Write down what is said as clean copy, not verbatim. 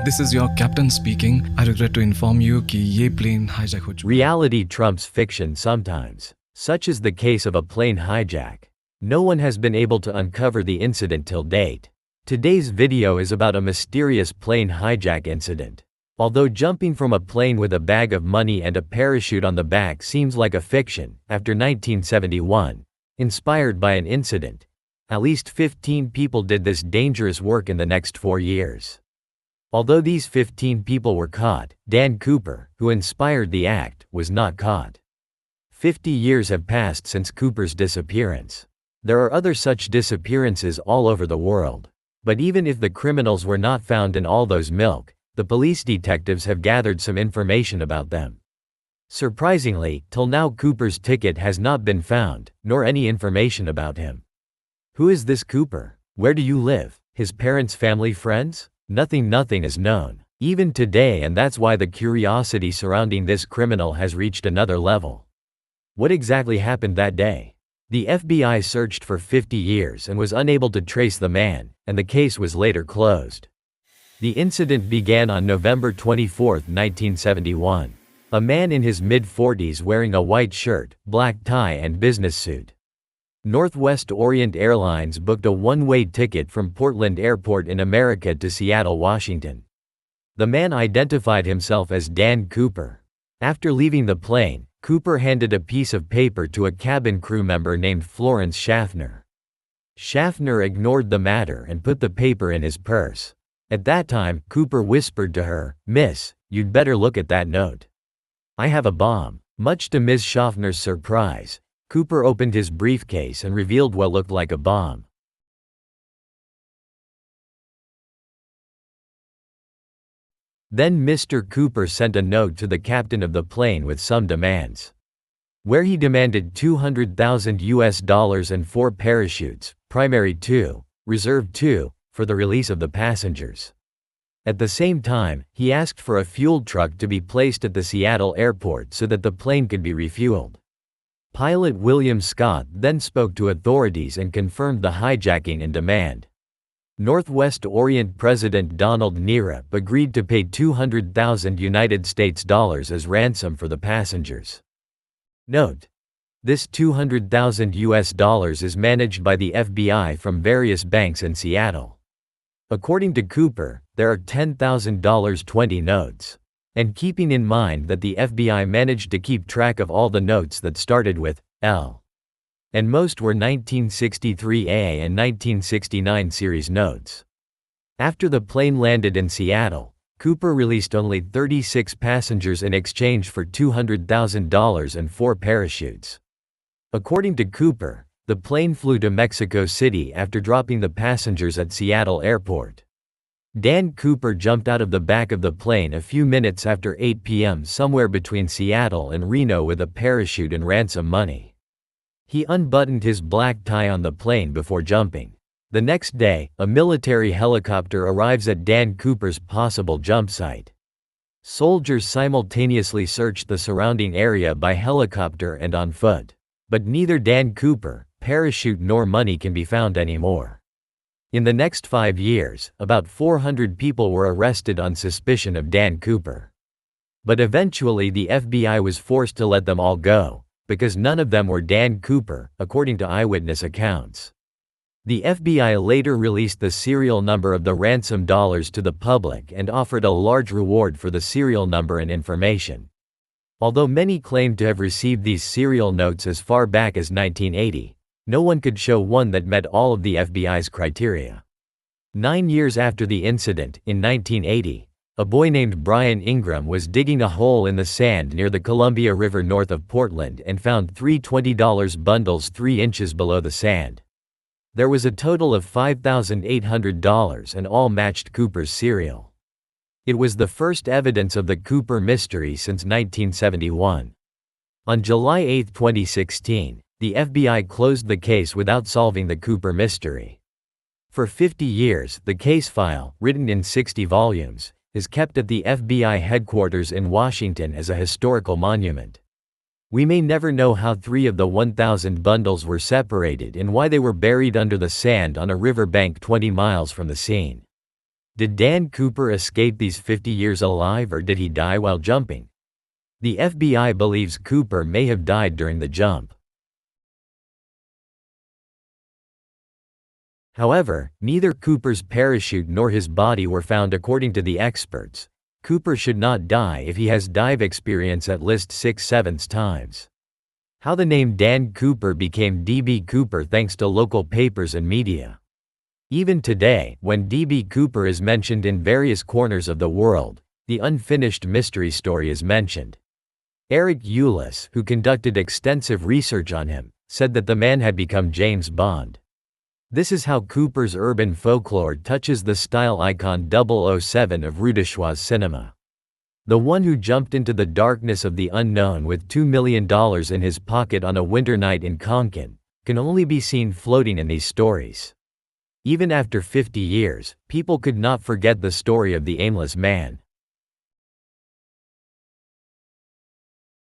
This is your captain speaking. I regret to inform you कि ये plane hijack हो चुका है. Reality trumps fiction sometimes. Such is the case of a plane hijack. No one has been able to uncover the incident till date. Today's video is about a mysterious plane hijack incident. Although jumping from a plane with a bag of money and a parachute on the back seems like a fiction, after 1971, inspired by an incident, at least 15 people did this dangerous work in the next 4 years. Although these 15 people were caught, Dan Cooper, who inspired the act, was not caught. 50 years have passed since Cooper's disappearance. There are other such disappearances all over the world. But even if the criminals were not found in all those milk, the police detectives have gathered some information about them. Surprisingly, till now Cooper's ticket has not been found, nor any information about him. Who is this Cooper? Where do you live? His parents, family, friends? Nothing is known, even today, and that's why the curiosity surrounding this criminal has reached another level. What exactly happened that day? The FBI searched for 50 years and was unable to trace the man, and the case was later closed. The incident began on November 24, 1971. A man in his mid-40s wearing a white shirt, black tie and business suit. Northwest Orient Airlines booked a one-way ticket from Portland Airport in America to Seattle, Washington. The man identified himself as Dan Cooper. After leaving the plane, Cooper handed a piece of paper to a cabin crew member named Florence Schaffner. Schaffner ignored the matter and put the paper in his purse. At that time, Cooper whispered to her, "Miss, you'd better look at that note. I have a bomb." Much to Ms. Schaffner's surprise, Cooper opened his briefcase and revealed what looked like a bomb. Then Mr. Cooper sent a note to the captain of the plane with some demands, where he demanded $200,000 and 4 parachutes, primary 2, reserve 2, for the release of the passengers. At the same time, he asked for a fuel truck to be placed at the Seattle airport so that the plane could be refueled. Pilot William Scott then spoke to authorities and confirmed the hijacking and demand. Northwest Orient President Donald Nira agreed to pay $200,000 as ransom for the passengers. Note: this $200,000 is managed by the FBI from various banks in Seattle. According to Cooper, there are $10,000 20 notes. And keeping in mind that the FBI managed to keep track of all the notes that started with L. And most were 1963A and 1969 series notes. After the plane landed in Seattle, Cooper released only 36 passengers in exchange for $200,000 and 4 parachutes. According to Cooper, the plane flew to Mexico City after dropping the passengers at Seattle Airport. Dan Cooper jumped out of the back of the plane a few minutes after 8 p.m. somewhere between Seattle and Reno with a parachute and ransom money. He unbuttoned his black tie on the plane before jumping. The next day, a military helicopter arrives at Dan Cooper's possible jump site. Soldiers simultaneously searched the surrounding area by helicopter and on foot. But neither Dan Cooper, parachute nor money can be found anymore. In the next 5 years, about 400 people were arrested on suspicion of Dan Cooper. But eventually the FBI was forced to let them all go, because none of them were Dan Cooper, according to eyewitness accounts. The FBI later released the serial number of the ransom dollars to the public and offered a large reward for the serial number and information. Although many claimed to have received these serial notes as far back as 1980, no one could show one that met all of the FBI's criteria. 9 years after the incident, in 1980, a boy named Brian Ingram was digging a hole in the sand near the Columbia River north of Portland and found 3 $20 bundles 3 inches below the sand. There was a total of $5,800 and all matched Cooper's serial. It was the first evidence of the Cooper mystery since 1971. On July 8, 2016, the FBI closed the case without solving the Cooper mystery. For 50 years, the case file, written in 60 volumes, is kept at the FBI headquarters in Washington as a historical monument. We may never know how 3 of the 1,000 bundles were separated and why they were buried under the sand on a riverbank 20 miles from the scene. Did Dan Cooper escape these 50 years alive or did he die while jumping? The FBI believes Cooper may have died during the jump. However, neither Cooper's parachute nor his body were found according to the experts. Cooper should not die if he has dive experience at least 6/7 times. How the name Dan Cooper became DB Cooper thanks to local papers and media. Even today, when DB Cooper is mentioned in various corners of the world, the unfinished mystery story is mentioned. Eric Ulis, who conducted extensive research on him, said that the man had become James Bond. This is how Cooper's urban folklore touches the style icon 007 of Rudeshwa's cinema. The one who jumped into the darkness of the unknown with $2 million in his pocket on a winter night in Konkan, can only be seen floating in these stories. Even after 50 years, people could not forget the story of the aimless man,